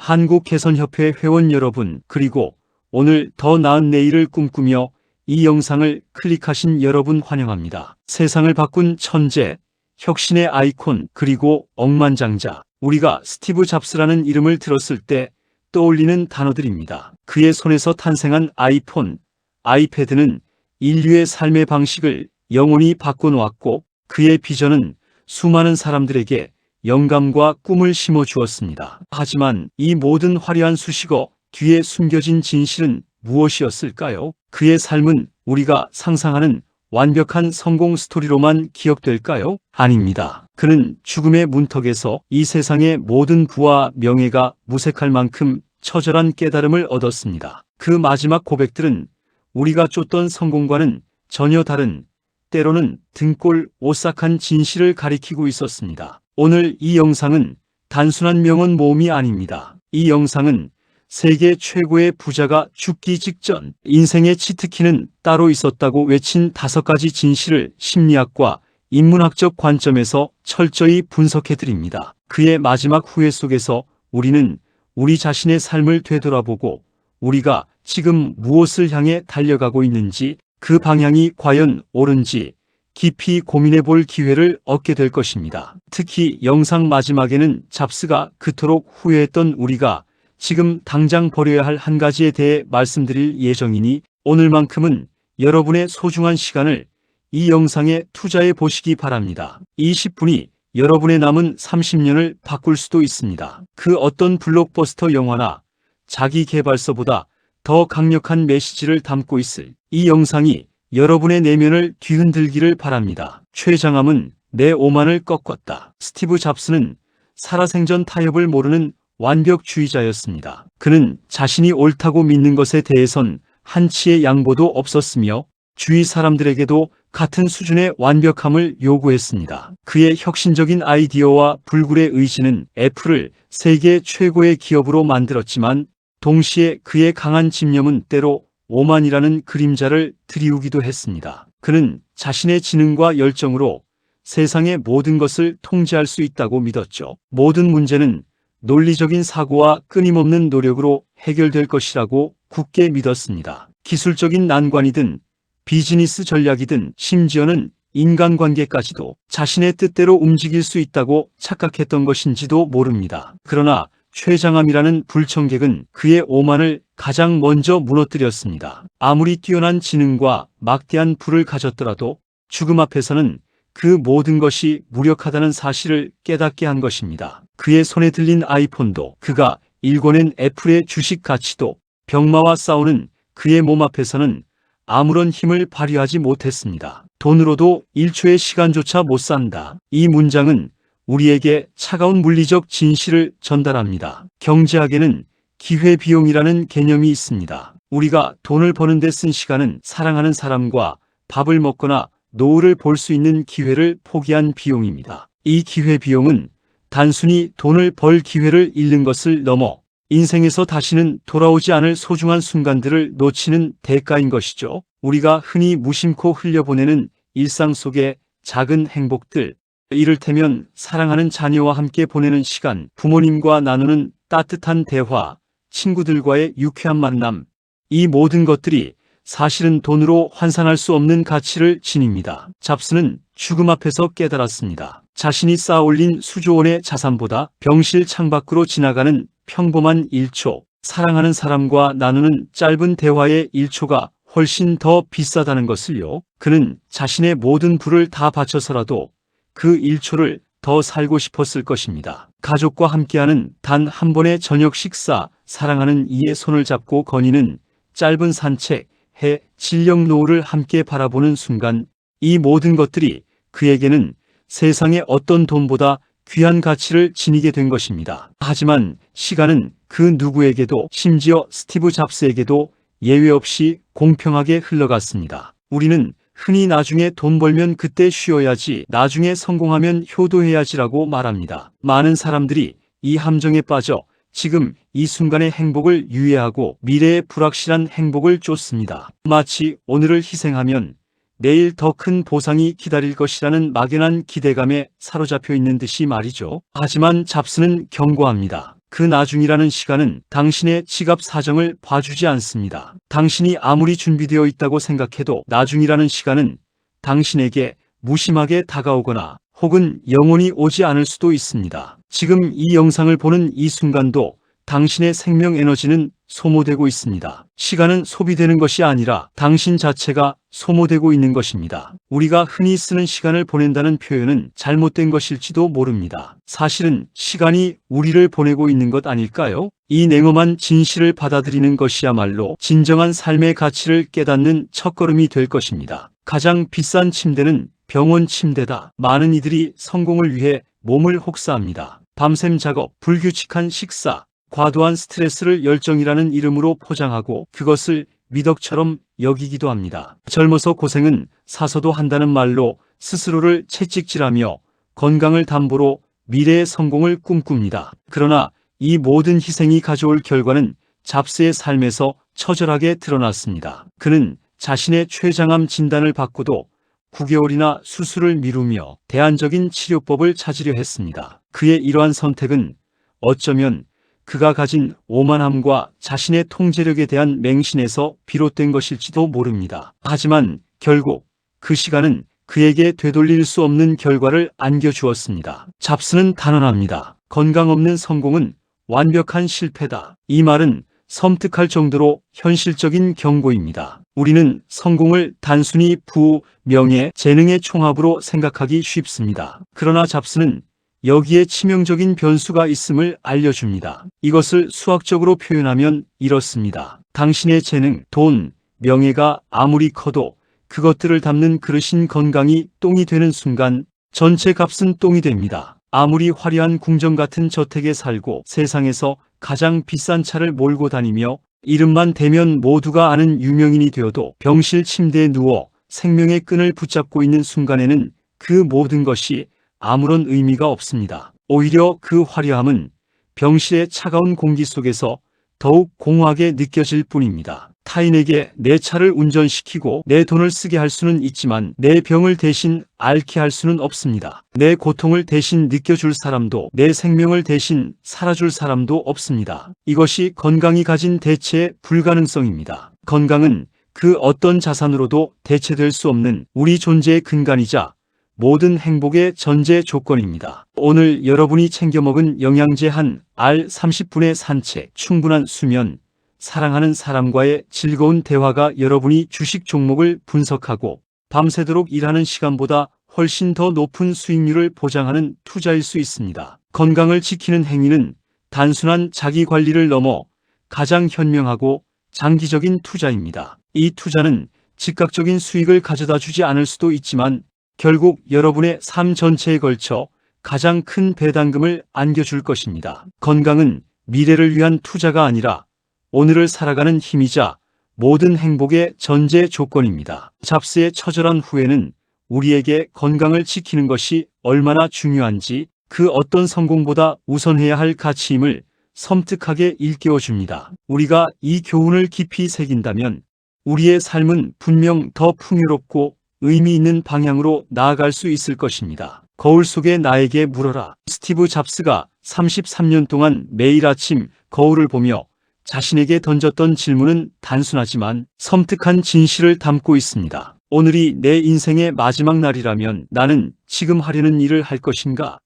한국개선협회 회원 여러분, 그리고 오늘 더 나은 내일을 꿈꾸며 이 영상을 클릭하신 여러분 환영합니다. 세상을 바꾼 천재, 혁신의 아이콘, 그리고 억만장자. 우리가 스티브 잡스라는 이름을 들었을 때 떠올리는 단어들입니다. 그의 손에서 탄생한 아이폰, 아이패드는 인류의 삶의 방식을 영원히 바꿔놓았고, 그의 비전은 수많은 사람들에게 영감과 꿈을 심어주었습니다. 하지만 이 모든 화려한 수식어 뒤에 숨겨진 진실은 무엇이었을까요? 그의 삶은 우리가 상상하는 완벽한 성공 스토리로만 기억될까요? 아닙니다. 그는 죽음의 문턱에서 이 세상의 모든 부와 명예가 무색할 만큼 처절한 깨달음을 얻었습니다. 그 마지막 고백들은 우리가 쫓던 성공과는 전혀 다른, 때로는 등골 오싹한 진실을 가리키고 있었습니다. 오늘 이 영상은 단순한 명언 모음이 아닙니다. 이 영상은 세계 최고의 부자가 죽기 직전 인생의 치트키는 따로 있었다고 외친 5가지 진실을 심리학과 인문학적 관점에서 철저히 분석해드립니다. 그의 마지막 후회 속에서 우리는 우리 자신의 삶을 되돌아보고 우리가 지금 무엇을 향해 달려가고 있는지, 그 방향이 과연 옳은지 깊이 고민해 볼 기회를 얻게 될 것입니다. 특히 영상 마지막에는 잡스가 그토록 후회했던 우리가 지금 당장 버려야 할 한 가지에 대해 말씀드릴 예정이니 오늘만큼은 여러분의 소중한 시간을 이 영상에 투자해 보시기 바랍니다. 이 10분이 여러분의 남은 30년을 바꿀 수도 있습니다. 그 어떤 블록버스터 영화나 자기 개발서보다 더 강력한 메시지를 담고 있을 이 영상이 여러분의 내면을 뒤흔들기를 바랍니다. 최장암은 내 오만을 꺾었다. 스티브 잡스는 살아생전 타협을 모르는 완벽주의자였습니다. 그는 자신이 옳다고 믿는 것에 대해선 한치의 양보도 없었으며 주위 사람들에게도 같은 수준의 완벽함을 요구했습니다. 그의 혁신적인 아이디어와 불굴의 의지는 애플을 세계 최고의 기업으로 만들었지만 동시에 그의 강한 집념은 때로 오만이라는 그림자를 드리우기도 했습니다. 그는 자신의 지능과 열정으로 세상의 모든 것을 통제할 수 있다고 믿었죠. 모든 문제는 논리적인 사고와 끊임없는 노력으로 해결될 것이라고 굳게 믿었습니다. 기술적인 난관이든 비즈니스 전략이든 심지어는 인간관계까지도 자신의 뜻대로 움직일 수 있다고 착각했던 것인지도 모릅니다. 그러나 최장암이라는 불청객은 그의 오만을 가장 먼저 무너뜨렸습니다. 아무리 뛰어난 지능과 막대한 부를 가졌더라도 죽음 앞에서는 그 모든 것이 무력하다는 사실을 깨닫게 한 것입니다. 그의 손에 들린 아이폰도, 그가 일궈낸 애플의 주식 가치도, 병마와 싸우는 그의 몸 앞에서는 아무런 힘을 발휘하지 못했습니다. 돈으로도 1초의 시간조차 못 산다. 이 문장은 우리에게 차가운 물리적 진실을 전달합니다. 경제학에는 기회비용이라는 개념이 있습니다. 우리가 돈을 버는 데 쓴 시간은 사랑하는 사람과 밥을 먹거나 노을을 볼 수 있는 기회를 포기한 비용입니다. 이 기회비용은 단순히 돈을 벌 기회를 잃는 것을 넘어 인생에서 다시는 돌아오지 않을 소중한 순간들을 놓치는 대가인 것이죠. 우리가 흔히 무심코 흘려보내는 일상 속의 작은 행복들, 이를테면 사랑하는 자녀와 함께 보내는 시간, 부모님과 나누는 따뜻한 대화, 친구들과의 유쾌한 만남, 이 모든 것들이 사실은 돈으로 환산할 수 없는 가치를 지닙니다. 잡스는 죽음 앞에서 깨달았습니다. 자신이 쌓아올린 수조 원의 자산보다 병실 창밖으로 지나가는 평범한 1초, 사랑하는 사람과 나누는 짧은 대화의 1초가 훨씬 더 비싸다는 것을요. 그는 자신의 모든 부를 다 바쳐서라도 그 1초를 더 살고 싶었을 것입니다. 가족과 함께하는 단 한 번의 저녁 식사, 사랑하는 이의 손을 잡고 거니는 짧은 산책, 해, 진령 노을을 함께 바라보는 순간, 이 모든 것들이 그에게는 세상의 어떤 돈보다 귀한 가치를 지니게 된 것입니다. 하지만 시간은 그 누구에게도, 심지어 스티브 잡스에게도 예외 없이 공평하게 흘러갔습니다. 우리는 흔히 나중에 돈 벌면 그때 쉬어야지, 나중에 성공하면 효도해야지라고 말합니다. 많은 사람들이 이 함정에 빠져 지금 이 순간의 행복을 유예하고 미래의 불확실한 행복을 쫓습니다. 마치 오늘을 희생하면 내일 더 큰 보상이 기다릴 것이라는 막연한 기대감에 사로잡혀 있는 듯이 말이죠. 하지만 잡스는 경고합니다. 그 나중이라는 시간은 당신의 지갑 사정을 봐주지 않습니다. 당신이 아무리 준비되어 있다고 생각해도 나중이라는 시간은 당신에게 무심하게 다가오거나 혹은 영원히 오지 않을 수도 있습니다. 지금 이 영상을 보는 이 순간도 당신의 생명 에너지는 소모되고 있습니다. 시간은 소비되는 것이 아니라 당신 자체가 소모되고 있는 것입니다. 우리가 흔히 쓰는 시간을 보낸다는 표현은 잘못된 것일지도 모릅니다. 사실은 시간이 우리를 보내고 있는 것 아닐까요? 이 냉엄한 진실을 받아들이는 것이야말로 진정한 삶의 가치를 깨닫는 첫걸음이 될 것입니다. 가장 비싼 침대는 병원 침대다. 많은 이들이 성공을 위해 몸을 혹사합니다. 밤샘 작업, 불규칙한 식사, 과도한 스트레스를 열정이라는 이름으로 포장하고 그것을 미덕처럼 여기기도 합니다. 젊어서 고생은 사서도 한다는 말로 스스로를 채찍질하며 건강을 담보로 미래의 성공을 꿈꿉니다. 그러나 이 모든 희생이 가져올 결과는 잡스의 삶에서 처절하게 드러났습니다. 그는 자신의 췌장암 진단을 받고도 9개월이나 수술을 미루며 대안적인 치료법을 찾으려 했습니다. 그의 이러한 선택은 어쩌면 그가 가진 오만함과 자신의 통제력에 대한 맹신에서 비롯된 것일지도 모릅니다. 하지만 결국 그 시간은 그에게 되돌릴 수 없는 결과를 안겨주었습니다. 잡스는 단언합니다. 건강 없는 성공은 완벽한 실패다. 이 말은 섬뜩할 정도로 현실적인 경고입니다. 우리는 성공을 단순히 부, 명예, 재능의 총합으로 생각하기 쉽습니다. 그러나 잡스는 여기에 치명적인 변수가 있음을 알려줍니다. 이것을 수학적으로 표현하면 이렇습니다. 당신의 재능, 돈, 명예가 아무리 커도 그것들을 담는 그릇인 건강이 똥이 되는 순간 전체 값은 똥이 됩니다. 아무리 화려한 궁정 같은 저택에 살고 세상에서 가장 비싼 차를 몰고 다니며 이름만 대면 모두가 아는 유명인이 되어도 병실 침대에 누워 생명의 끈을 붙잡고 있는 순간에는 그 모든 것이 아무런 의미가 없습니다. 오히려 그 화려함은 병실의 차가운 공기 속에서 더욱 공허하게 느껴질 뿐입니다. 타인에게 내 차를 운전시키고 내 돈을 쓰게 할 수는 있지만 내 병을 대신 앓게 할 수는 없습니다. 내 고통을 대신 느껴줄 사람도 내 생명을 대신 살아줄 사람도 없습니다. 이것이 건강이 가진 대체의 불가능성입니다. 건강은 그 어떤 자산으로도 대체될 수 없는 우리 존재의 근간이자 모든 행복의 전제 조건입니다. 오늘 여러분이 챙겨 먹은 영양제 한 알, 30분의 산책, 충분한 수면, 사랑하는 사람과의 즐거운 대화가 여러분이 주식 종목을 분석하고 밤새도록 일하는 시간보다 훨씬 더 높은 수익률을 보장하는 투자일 수 있습니다. 건강을 지키는 행위는 단순한 자기 관리를 넘어 가장 현명하고 장기적인 투자입니다. 이 투자는 즉각적인 수익을 가져다 주지 않을 수도 있지만 결국 여러분의 삶 전체에 걸쳐 가장 큰 배당금을 안겨줄 것입니다. 건강은 미래를 위한 투자가 아니라 오늘을 살아가는 힘이자 모든 행복의 전제 조건입니다. 잡스의 처절한 후회는 우리에게 건강을 지키는 것이 얼마나 중요한지 그 어떤 성공보다 우선해야 할 가치임을 섬뜩하게 일깨워줍니다. 우리가 이 교훈을 깊이 새긴다면 우리의 삶은 분명 더 풍요롭고 의미 있는 방향으로 나아갈 수 있을 것입니다. 거울 속에 나에게 물어라. 스티브 잡스가 33년 동안 매일 아침 거울을 보며 자신에게 던졌던 질문은 단순하지만 섬뜩한 진실을 담고 있습니다. 오늘이 내 인생의 마지막 날이라면 나는 지금 하려는 일을 할 것인가?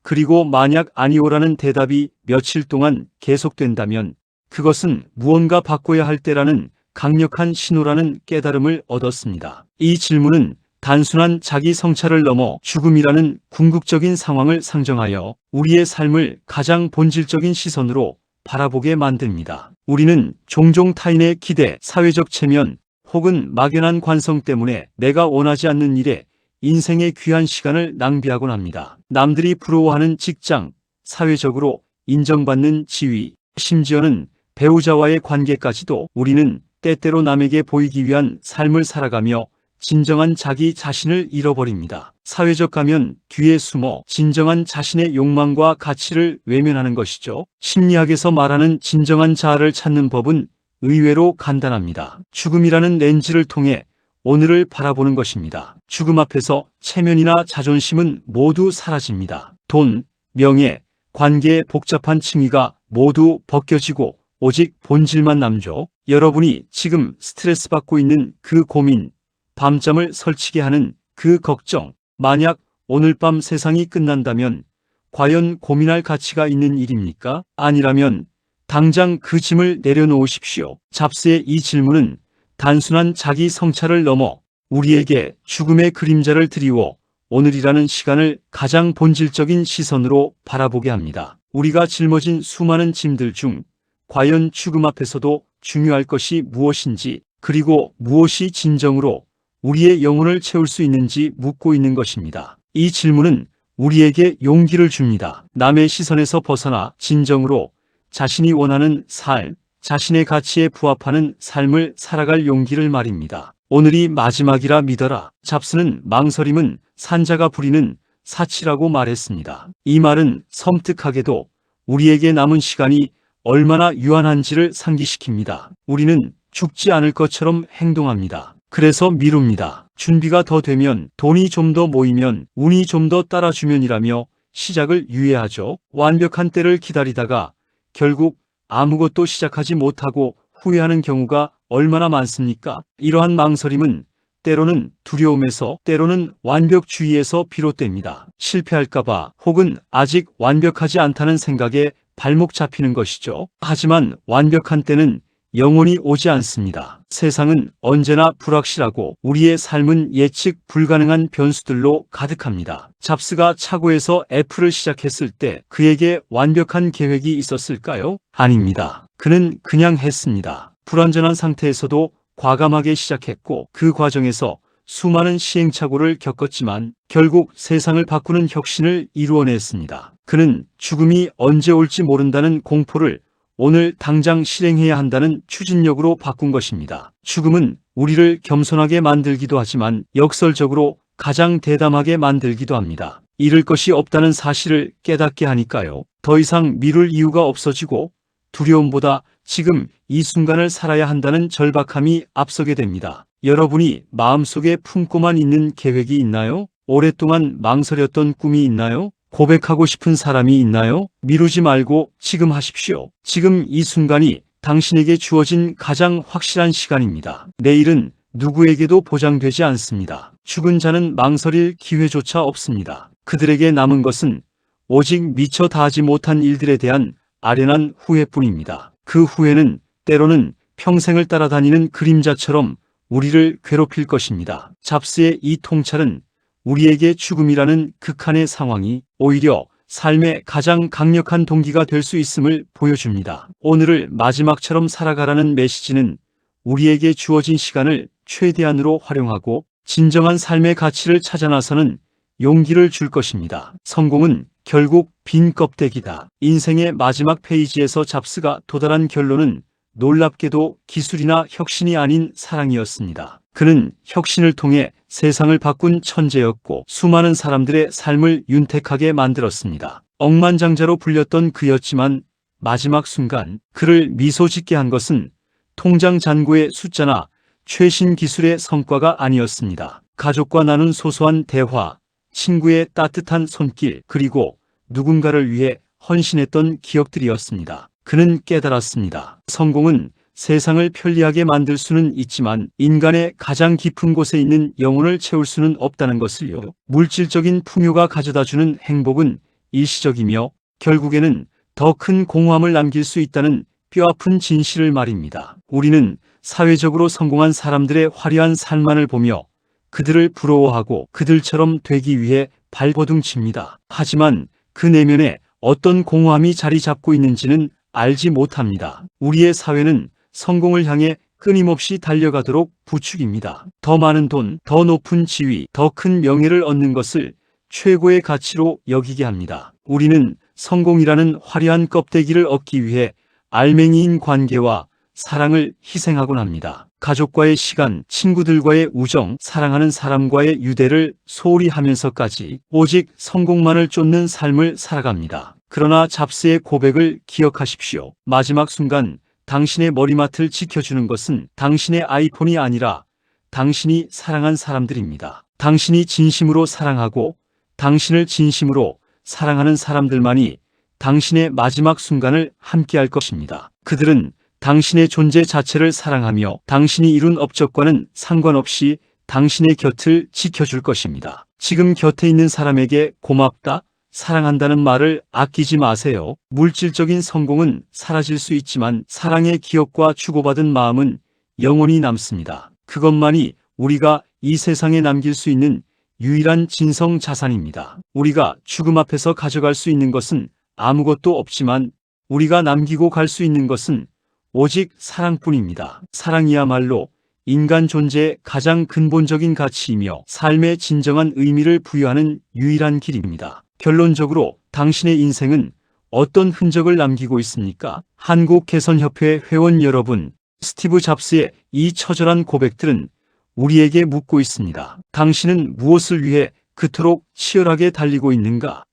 그리고 만약 아니오라는 대답이 며칠 동안 계속된다면 그것은 무언가 바꿔야 할 때라는 강력한 신호라는 깨달음을 얻었습니다. 이 질문은 단순한 자기 성찰을 넘어 죽음이라는 궁극적인 상황을 상정하여 우리의 삶을 가장 본질적인 시선으로 바라보게 만듭니다. 우리는 종종 타인의 기대, 사회적 체면 혹은 막연한 관성 때문에 내가 원하지 않는 일에 인생의 귀한 시간을 낭비하곤 합니다. 남들이 부러워하는 직장, 사회적으로 인정받는 지위, 심지어는 배우자와의 관계까지도 우리는 때때로 남에게 보이기 위한 삶을 살아가며 진정한 자기 자신을 잃어버립니다. 사회적 가면 뒤에 숨어 진정한 자신의 욕망과 가치를 외면하는 것이죠. 심리학에서 말하는 진정한 자아를 찾는 법은 의외로 간단합니다. 죽음이라는 렌즈를 통해 오늘을 바라보는 것입니다. 죽음 앞에서 체면이나 자존심은 모두 사라집니다. 돈, 명예, 관계의 복잡한 층위가 모두 벗겨지고 오직 본질만 남죠. 여러분이 지금 스트레스 받고 있는 그 고민, 밤잠을 설치게 하는 그 걱정, 만약 오늘 밤 세상이 끝난다면 과연 고민할 가치가 있는 일입니까? 아니라면 당장 그 짐을 내려놓으십시오. 잡스의 이 질문은 단순한 자기 성찰을 넘어 우리에게 죽음의 그림자를 드리워 오늘이라는 시간을 가장 본질적인 시선으로 바라보게 합니다. 우리가 짊어진 수많은 짐들 중 과연 죽음 앞에서도 중요할 것이 무엇인지, 그리고 무엇이 진정으로 우리의 영혼을 채울 수 있는지 묻고 있는 것입니다. 이 질문은 우리에게 용기를 줍니다. 남의 시선에서 벗어나 진정으로 자신이 원하는 삶, 자신의 가치에 부합하는 삶을 살아갈 용기를 말입니다. 오늘이 마지막이라 믿어라. 잡스는 망설임은 산자가 부리는 사치라고 말했습니다. 이 말은 섬뜩하게도 우리에게 남은 시간이 얼마나 유한한지를 상기시킵니다. 우리는 죽지 않을 것처럼 행동합니다. 그래서 미룹니다. 준비가 더 되면, 돈이 좀 더 모이면, 운이 좀 더 따라주면이라며 시작을 유예하죠. 완벽한 때를 기다리다가 결국 아무것도 시작하지 못하고 후회하는 경우가 얼마나 많습니까? 이러한 망설임은 때로는 두려움에서, 때로는 완벽주의에서 비롯됩니다. 실패할까봐, 혹은 아직 완벽하지 않다는 생각에 발목 잡히는 것이죠. 하지만 완벽한 때는 영원히 오지 않습니다. 세상은 언제나 불확실하고 우리의 삶은 예측 불가능한 변수들로 가득합니다. 잡스가 차고에서 애플을 시작했을 때 그에게 완벽한 계획이 있었을까요? 아닙니다. 그는 그냥 했습니다. 불완전한 상태에서도 과감하게 시작했고, 그 과정에서 수많은 시행착오를 겪었지만 결국 세상을 바꾸는 혁신을 이루어냈습니다. 그는 죽음이 언제 올지 모른다는 공포를 오늘 당장 실행해야 한다는 추진력으로 바꾼 것입니다. 죽음은 우리를 겸손하게 만들기도 하지만 역설적으로 가장 대담하게 만들기도 합니다. 잃을 것이 없다는 사실을 깨닫게 하니까요. 더 이상 미룰 이유가 없어지고 두려움보다 지금 이 순간을 살아야 한다는 절박함이 앞서게 됩니다. 여러분이 마음속에 품고만 있는 계획이 있나요? 오랫동안 망설였던 꿈이 있나요? 고백하고 싶은 사람이 있나요? 미루지 말고 지금 하십시오. 지금 이 순간이 당신에게 주어진 가장 확실한 시간입니다. 내일은 누구에게도 보장되지 않습니다. 죽은 자는 망설일 기회조차 없습니다. 그들에게 남은 것은 오직 미처 다하지 못한 일들에 대한 아련한 후회뿐입니다. 그 후회는 때로는 평생을 따라다니는 그림자처럼 우리를 괴롭힐 것입니다. 잡스의 이 통찰은 우리에게 죽음이라는 극한의 상황이 오히려 삶의 가장 강력한 동기가 될 수 있음을 보여줍니다. 오늘을 마지막처럼 살아가라는 메시지는 우리에게 주어진 시간을 최대한으로 활용하고 진정한 삶의 가치를 찾아 나서는 용기를 줄 것입니다. 성공은 결국 빈 껍데기다. 인생의 마지막 페이지에서 잡스가 도달한 결론은 놀랍게도 기술이나 혁신이 아닌 사랑이었습니다. 그는 혁신을 통해 세상을 바꾼 천재였고 수많은 사람들의 삶을 윤택하게 만들었습니다. 억만장자로 불렸던 그였지만 마지막 순간 그를 미소 짓게 한 것은 통장 잔고의 숫자나 최신 기술의 성과가 아니었습니다. 가족과 나눈 소소한 대화, 친구의 따뜻한 손길, 그리고 누군가를 위해 헌신했던 기억들이었습니다. 그는 깨달았습니다. 성공은 세상을 편리하게 만들 수는 있지만 인간의 가장 깊은 곳에 있는 영혼을 채울 수는 없다는 것을요. 물질적인 풍요가 가져다주는 행복은 일시적이며 결국에는 더 큰 공허함을 남길 수 있다는 뼈아픈 진실을 말입니다. 우리는 사회적으로 성공한 사람들의 화려한 삶만을 보며 그들을 부러워하고 그들처럼 되기 위해 발버둥칩니다. 하지만 그 내면에 어떤 공허함이 자리 잡고 있는지는 알지 못합니다. 우리의 사회는 성공을 향해 끊임없이 달려가도록 부추깁니다. 더 많은 돈, 더 높은 지위, 더 큰 명예를 얻는 것을 최고의 가치로 여기게 합니다. 우리는 성공이라는 화려한 껍데기를 얻기 위해 알맹이인 관계와 사랑을 희생하곤 합니다. 가족과의 시간, 친구들과의 우정, 사랑하는 사람과의 유대를 소홀히 하면서까지 오직 성공만을 쫓는 삶을 살아갑니다. 그러나 잡스의 고백을 기억하십시오. 마지막 순간 당신의 머리맡을 지켜주는 것은 당신의 아이폰이 아니라 당신이 사랑한 사람들입니다. 당신이 진심으로 사랑하고 당신을 진심으로 사랑하는 사람들만이 당신의 마지막 순간을 함께할 것입니다. 그들은 당신의 존재 자체를 사랑하며 당신이 이룬 업적과는 상관없이 당신의 곁을 지켜줄 것입니다. 지금 곁에 있는 사람에게 고맙다, 사랑한다는 말을 아끼지 마세요. 물질적인 성공은 사라질 수 있지만 사랑의 기억과 주고받은 마음은 영원히 남습니다. 그것만이 우리가 이 세상에 남길 수 있는 유일한 진성 자산입니다. 우리가 죽음 앞에서 가져갈 수 있는 것은 아무것도 없지만 우리가 남기고 갈 수 있는 것은 오직 사랑뿐입니다. 사랑이야말로 인간 존재의 가장 근본적인 가치이며 삶의 진정한 의미를 부여하는 유일한 길입니다. 결론적으로 당신의 인생은 어떤 흔적을 남기고 있습니까? 한국개선협회 회원 여러분, 스티브 잡스의 이 처절한 고백들은 우리에게 묻고 있습니다. 당신은 무엇을 위해 그토록 치열하게 달리고 있는가?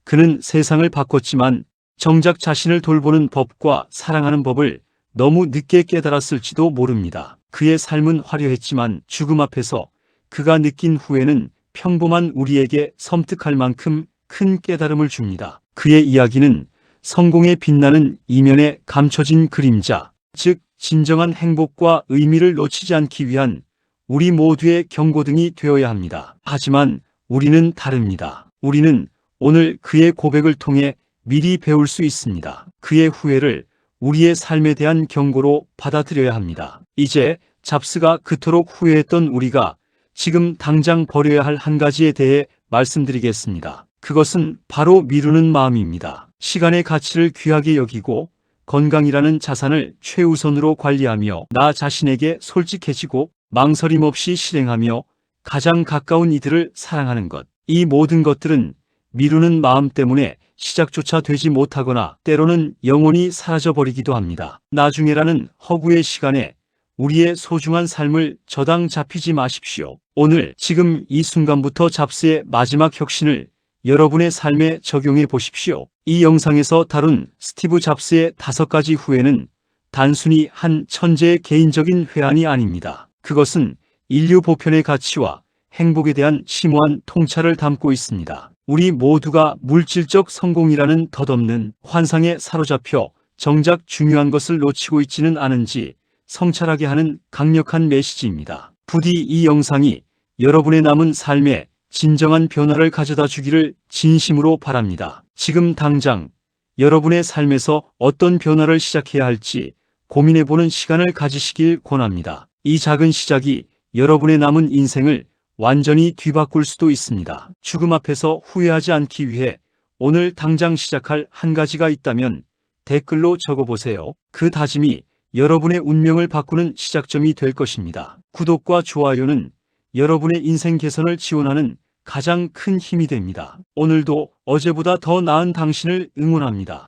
그는 세상을 바꿨지만 정작 자신을 돌보는 법과 사랑하는 법을 너무 늦게 깨달았을지도 모릅니다. 그의 삶은 화려했지만 죽음 앞에서 그가 느낀 후회는 평범한 우리에게 섬뜩할 만큼 큰 깨달음을 줍니다. 그의 이야기는 성공에 빛나는 이면에 감춰진 그림자, 즉 진정한 행복과 의미를 놓치지 않기 위한 우리 모두의 경고등이 되어야 합니다. 하지만 우리는 다릅니다. 우리는 오늘 그의 고백을 통해 미리 배울 수 있습니다. 그의 후회를 우리의 삶에 대한 경고로 받아들여야 합니다. 이제 잡스가 그토록 후회했던 우리가 지금 당장 버려야 할 한 가지에 대해 말씀드리겠습니다. 그것은 바로 미루는 마음입니다. 시간의 가치를 귀하게 여기고 건강이라는 자산을 최우선으로 관리하며 나 자신에게 솔직해지고 망설임 없이 실행하며 가장 가까운 이들을 사랑하는 것. 이 모든 것들은 미루는 마음 때문에 시작조차 되지 못하거나 때로는 영원히 사라져버리기도 합니다. 나중에라는 허구의 시간에 우리의 소중한 삶을 저당 잡히지 마십시오. 오늘 지금 이 순간부터 잡스의 마지막 혁신을 여러분의 삶에 적용해 보십시오. 이 영상에서 다룬 스티브 잡스의 5가지 후회는 단순히 한 천재의 개인적인 회한이 아닙니다. 그것은 인류 보편의 가치와 행복에 대한 심오한 통찰을 담고 있습니다. 우리 모두가 물질적 성공이라는 덧없는 환상에 사로잡혀 정작 중요한 것을 놓치고 있지는 않은지 성찰하게 하는 강력한 메시지입니다. 부디 이 영상이 여러분의 남은 삶에 진정한 변화를 가져다 주기를 진심으로 바랍니다. 지금 당장 여러분의 삶에서 어떤 변화를 시작해야 할지 고민해보는 시간을 가지시길 권합니다. 이 작은 시작이 여러분의 남은 인생을 완전히 뒤바꿀 수도 있습니다. 죽음 앞에서 후회하지 않기 위해 오늘 당장 시작할 한 가지가 있다면 댓글로 적어보세요. 그 다짐이 여러분의 운명을 바꾸는 시작점이 될 것입니다. 구독과 좋아요는 여러분의 인생 개선을 지원하는 가장 큰 힘이 됩니다. 오늘도 어제보다 더 나은 당신을 응원합니다.